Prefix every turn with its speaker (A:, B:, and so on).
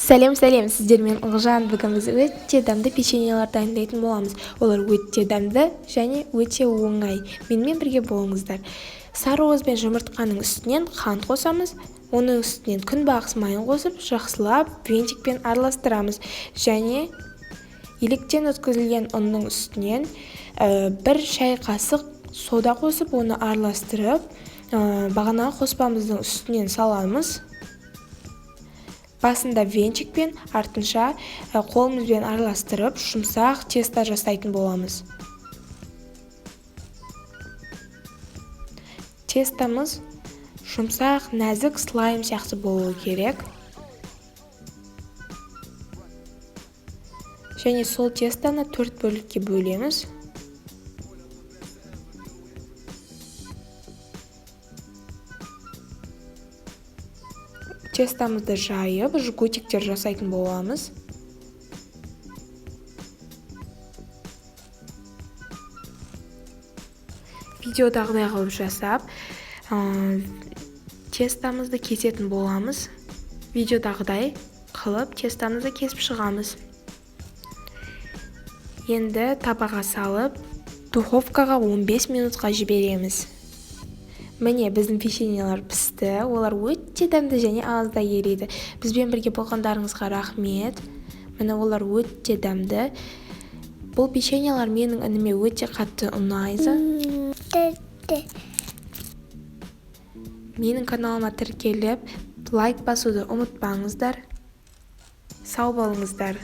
A: Сәлем, сіздермен Ылжан. Бүгін біз өте дәмді печеньелер дайындайтын боламыз. Олар өте дәмді және өте оңай. Менімен бірге болыңыздар. Сарыуыз бен жұмыртқаның үстінен қант қосамыз. Оның үстінен күнбағыс майын қосып, жақсылап венчикпен араластырамыз. Және електен өткізілген ұнның үстінен бір шай қасық сода қосып, оны араластырып, бағанағы қоспамыздың үстінен саламыз. Басында венчикпен, артынша қолымызбен араластырып, жұмсақ тесто жасайтын боламыз. Тестомыз жұмсақ, нәзік слайм сияқты болуы керек. Және сол тестоны 4 бөлікке бөлеміз. Тестомызды жайып, жгутиктер жасайтын боламыз. Видеодағыдай қылып жасап, тестомызды кесетін боламыз. Видеодағыдай қылып, тестомызды кесіп шығамыз. Енді табаға салып, духовкаға 15 минутқа жібереміз. Міне, біздің печеньелер пісті. Олар өте дәмді және ауызда ериді. Бізбен бірге болғандарыңызға рахмет. Міне, олар өте дәмді. Бұл печеньелер менің ініме өте қатты ұнайды. Менің каналыма тіркеліп, лайк басуды ұмытпаңыздар. Сау болыңыздар.